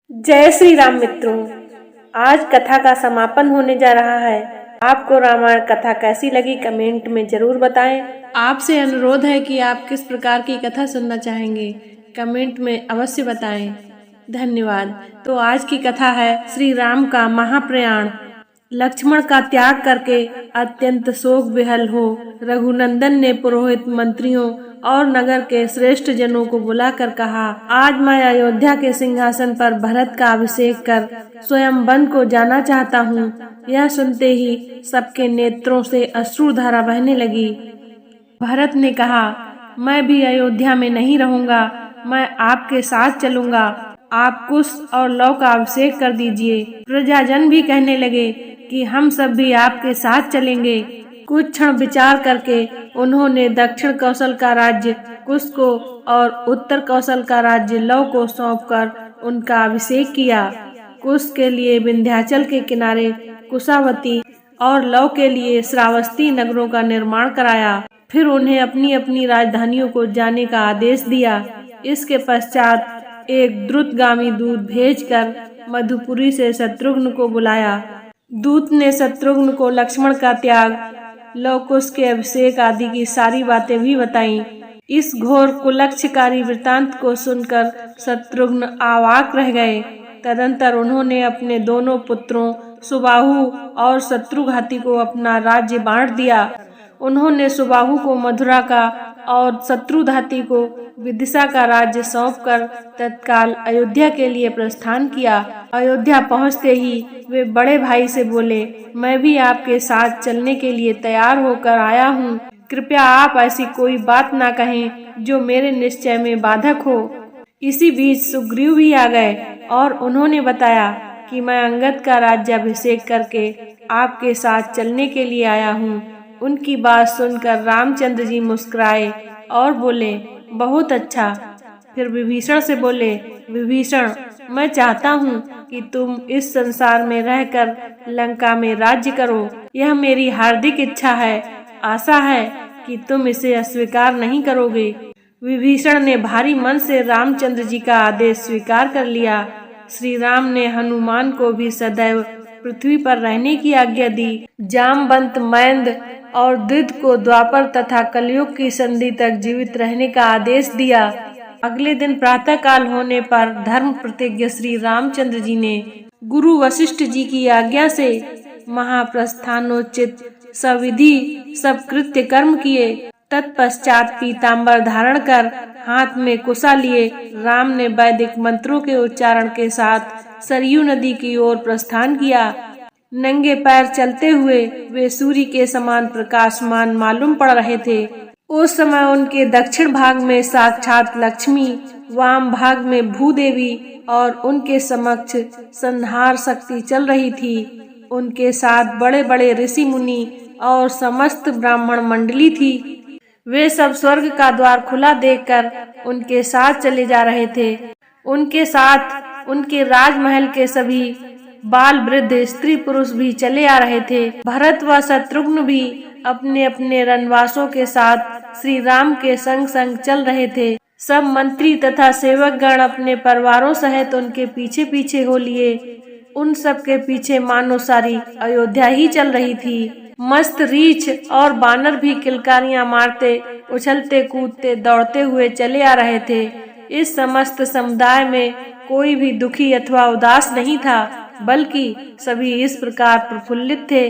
जय श्री राम मित्रों, आज कथा का समापन होने जा रहा है। आपको रामायण कथा कैसी लगी कमेंट में जरूर बताएं। आपसे अनुरोध है कि आप किस प्रकार की कथा सुनना चाहेंगे कमेंट में अवश्य बताएं। धन्यवाद। तो आज की कथा है श्री राम का महाप्रयाण। लक्ष्मण का त्याग करके अत्यंत शोक विहल हो रघुनंदन ने पुरोहित मंत्रियों और नगर के श्रेष्ठ जनों को बुलाकर कहा, आज मैं अयोध्या के सिंहासन पर भरत का अभिषेक कर स्वयं वन को जाना चाहता हूँ। यह सुनते ही सबके नेत्रों से अश्रुधारा बहने लगी। भरत ने कहा, मैं भी अयोध्या में नहीं रहूंगा, मैं आपके साथ चलूंगा। आप कुश और लव का अभिषेक कर दीजिए। प्रजाजन भी कहने लगे कि हम सब भी आपके साथ चलेंगे। कुछ क्षण विचार करके उन्होंने दक्षिण कौशल का राज्य कुश को और उत्तर कौशल का राज्य लव को सौंपकर उनका अभिषेक किया। कुश के लिए विंध्याचल के किनारे कुशावती और लव के लिए श्रावस्ती नगरों का निर्माण कराया। फिर उन्हें अपनी अपनी राजधानियों को जाने का आदेश दिया। इसके पश्चात एक द्रुतगामी दूत भेजकर मधुपुरी से शत्रुघ्न को बुलाया। दूत ने शत्रुघ्न को लक्ष्मण का त्याग, लव कुश के अभिषेक आदि की सारी बातें भी बताईं। इस घोर कुलक्षकारी वृतांत को सुनकर शत्रुघ्न अवाक रह गए। तदंतर उन्होंने अपने दोनों पुत्रों सुबाहु और शत्रुघाती को अपना राज्य बांट दिया। उन्होंने सुबाहु को मथुरा का और शत्रुघाती को विदिशा का राज्य सौंपकर तत्काल अयोध्या के लिए प्रस्थान किया। अयोध्या पहुंचते ही वे बड़े भाई से बोले, मैं भी आपके साथ चलने के लिए तैयार होकर आया हूँ। कृपया आप ऐसी कोई बात ना कहें जो मेरे निश्चय में बाधक हो। इसी बीच सुग्रीव भी आ गए और उन्होंने बताया कि मैं अंगद का राज्याभिषेक करके आपके साथ चलने के लिए आया हूँ। उनकी बात सुनकर रामचंद्र जी मुस्कुराए और बोले, बहुत अच्छा। फिर विभीषण से बोले, विभीषण, मैं चाहता हूँ कि तुम इस संसार में रहकर लंका में राज्य करो। यह मेरी हार्दिक इच्छा है। आशा है कि तुम इसे अस्वीकार नहीं करोगे। विभीषण ने भारी मन से रामचंद्र जी का आदेश स्वीकार कर लिया। श्री राम ने हनुमान को भी सदैव पृथ्वी पर रहने की आज्ञा दी। जामवंत, मैंद और द्विध को द्वापर तथा कलयुग की संधि तक जीवित रहने का आदेश दिया। अगले दिन प्रातः काल होने पर धर्म प्रतिज्ञ श्री रामचंद्र जी ने गुरु वशिष्ठ जी की आज्ञा से महाप्रस्थानोचित सविधि सब कृत्य कर्म किए। तत्पश्चात पीताम्बर धारण कर हाथ में कुशा लिए राम ने वैदिक मंत्रों के उच्चारण के साथ सरयू नदी की ओर प्रस्थान किया। नंगे पैर चलते हुए वे सूर्य के समान प्रकाशमान मालूम पड़ रहे थे। उस समय उनके दक्षिण भाग में साक्षात लक्ष्मी, वाम भाग में भूदेवी और उनके समक्ष संहार शक्ति चल रही थी। उनके साथ बड़े बड़े ऋषि मुनि और समस्त ब्राह्मण मंडली थी। वे सब स्वर्ग का द्वार खुला देखकर उनके साथ चले जा रहे थे। उनके साथ उनके राजमहल के सभी बाल वृद्ध स्त्री पुरुष भी चले आ रहे थे। भरत व शत्रुघ्न भी अपने अपने रनवासों के साथ श्री राम के संग संग चल रहे थे। सब मंत्री तथा सेवकगण अपने परिवारों सहित उनके पीछे पीछे हो लिए। उन सब के पीछे मानो सारी अयोध्या ही चल रही थी। मस्त रीछ और बानर भी किलकारियां मारते, उछलते कूदते दौड़ते हुए चले आ रहे थे। इस समस्त समुदाय में कोई भी दुखी अथवा उदास नहीं था, बल्कि सभी इस प्रकार प्रफुल्लित थे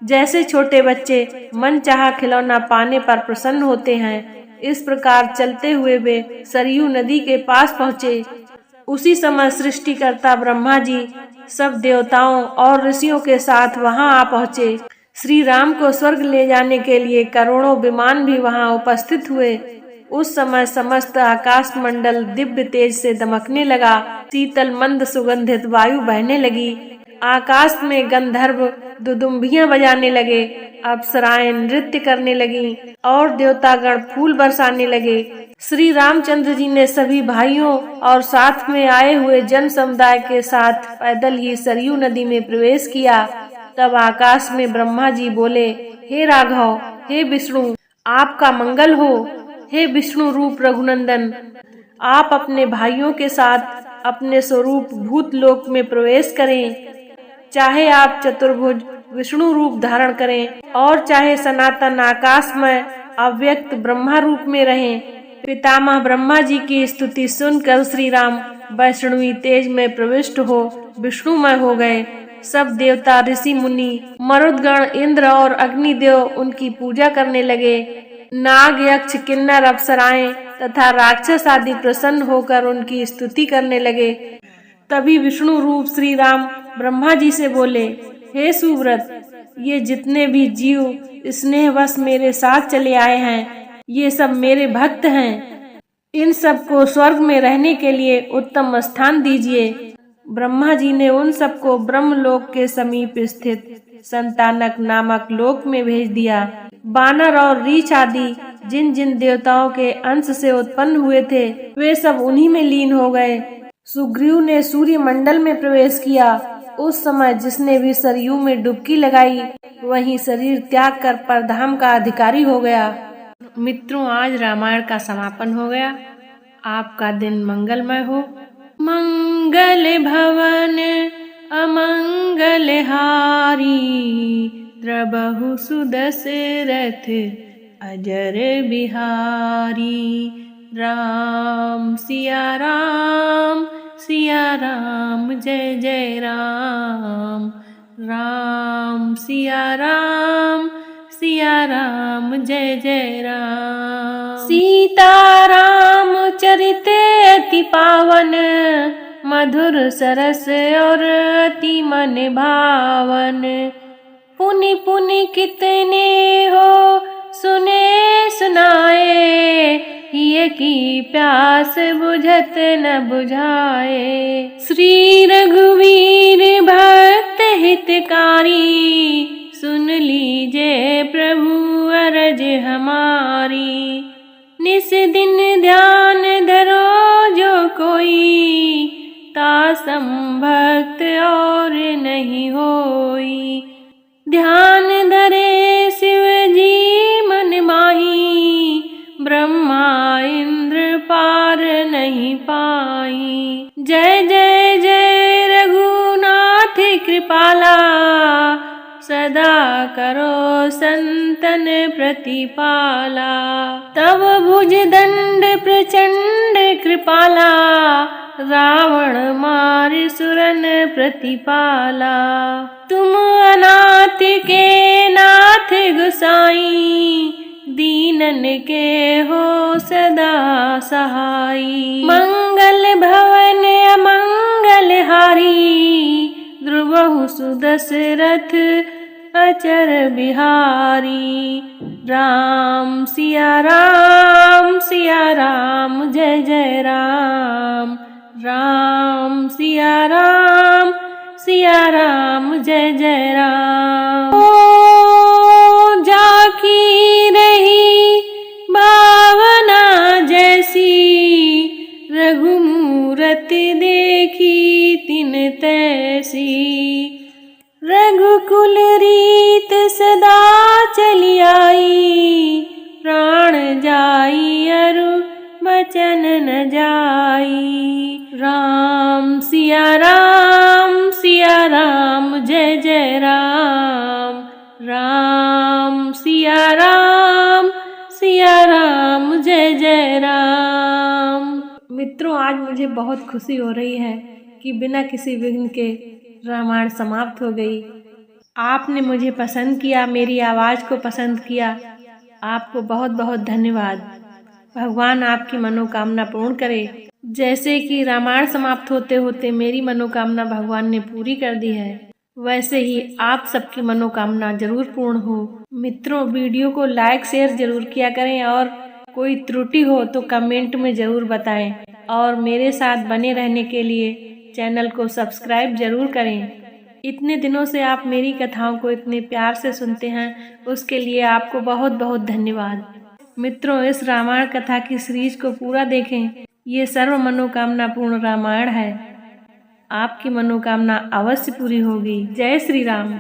जैसे छोटे बच्चे मनचाहा खिलौना पाने पर प्रसन्न होते हैं। इस प्रकार चलते हुए वे सरयू नदी के पास पहुँचे। उसी समय सृष्टिकर्ता ब्रह्मा जी सब देवताओं और ऋषियों के साथ वहां आ पहुँचे। श्री राम को स्वर्ग ले जाने के लिए करोड़ों विमान भी वहां उपस्थित हुए। उस समय समस्त आकाश मंडल दिव्य तेज से दमकने लगा। शीतल मंद सुगंधित वायु बहने लगी। आकाश में गंधर्व दुदुम्बियां बजाने लगे। अप्सराएं नृत्य करने लगीं और देवतागण फूल बरसाने लगे। श्री रामचंद्र जी ने सभी भाइयों और साथ में आए हुए जन समुदाय के साथ पैदल ही सरयू नदी में प्रवेश किया। तब आकाश में ब्रह्मा जी बोले, हे राघव, हे विष्णु, आपका मंगल हो। हे विष्णु रूप रघुनंदन, आप अपने भाइयों के साथ अपने स्वरूप भूत लोक में प्रवेश करें, चाहे आप चतुर्भुज विष्णु रूप धारण करें और चाहे सनातन आकाशमय अव्यक्त ब्रह्मा रूप में रहें। पितामह ब्रह्मा जी की स्तुति सुनकर श्री राम वैष्णवी तेज में प्रविष्ट हो विष्णुमय हो गए। सब देवता, ऋषि मुनि, मरुदगण, इंद्र और अग्निदेव उनकी पूजा करने लगे। नाग, यक्ष, किन्नर, अप्सराएं तथा राक्षस आदि प्रसन्न होकर उनकी स्तुति करने लगे। तभी विष्णु रूप श्री राम ब्रह्मा जी से बोले, हे सुव्रत, ये जितने भी जीव स्नेहवश मेरे साथ चले आए हैं, ये सब मेरे भक्त हैं। इन सबको स्वर्ग में रहने के लिए उत्तम स्थान दीजिए। ब्रह्मा जी ने उन सबको ब्रह्मलोक के समीप स्थित संतानक नामक लोक में भेज दिया। बानर और रीछ आदि जिन जिन देवताओं के अंश से उत्पन्न हुए थे, वे सब उन्हीं में लीन हो गए। सुग्रीव ने सूर्य मंडल में प्रवेश किया। उस समय जिसने भी सरयू में डुबकी लगाई, वही शरीर त्याग कर परधाम का अधिकारी हो गया। मित्रों, आज रामायण का समापन हो गया। आपका दिन मंगलमय हो। मंगल भवन अमंगल हारी, द्रबहु सुदशरथ अजर बिहारी। राम सिया राम, सिया राम जय जय राम। राम सिया राम, सिया राम जय जय राम। सीता राम चरित अति पावन, मधुर सरस और अति मन भावन। पुनि पुनि कितने हो सुने सुनाए, ये की प्यास बुझत न बुझाए। श्री रघुवीर भक्त हितकारी, सुन लीजिए प्रभु अरज हमारी। निस दिन ध्यान धरो जो कोई, तासम भक्त और नहीं होई। ध्यान धरे शिव जी मन माही, ब्रह्मा इंद्र पार नहीं पाई। जय जय जय रघुनाथ कृपाला, सदा करो संतन प्रतिपाला। तब भुज दंड प्रचंड कृपाला, रावण मार सुरन प्रतिपाला। तुम अनाथ के नाथ गोसाई, दीनन के हो सदा सहाई। मंगल भवन अमंगल हारी, द्रुवहु सुदशरथ अचर बिहारी। राम सिया राम, सिया राम जय जय राम। राम सिया राम, सिया राम जय जय राम। ओ जाकी रही भावना जैसी, रघुमूरत देखी तिन तैसी। रघुकुल रीत सदा चली आई, प्राण जाई अरु बचन न जाई। राम सिया राम, सिया राम जय जय राम। राम सिया राम, सिया राम जय जय राम। मित्रों, आज मुझे बहुत खुशी हो रही है कि बिना किसी विघ्न के रामायण समाप्त हो गई। आपने मुझे पसंद किया, मेरी आवाज़ को पसंद किया। आपको बहुत बहुत धन्यवाद। भगवान आपकी मनोकामना पूर्ण करे। जैसे कि रामायण समाप्त होते होते मेरी मनोकामना भगवान ने पूरी कर दी है, वैसे ही आप सबकी मनोकामना जरूर पूर्ण हो। मित्रों, वीडियो को लाइक शेयर जरूर किया करें और कोई त्रुटि हो तो कमेंट में जरूर बताएं और मेरे साथ बने रहने के लिए चैनल को सब्सक्राइब जरूर करें। इतने दिनों से आप मेरी कथाओं को इतने प्यार से सुनते हैं, उसके लिए आपको बहुत बहुत धन्यवाद। मित्रों, इस रामायण कथा की सीरीज को पूरा देखें। ये सर्व मनोकामना पूर्ण रामायण है। आपकी मनोकामना अवश्य पूरी होगी। जय श्री राम।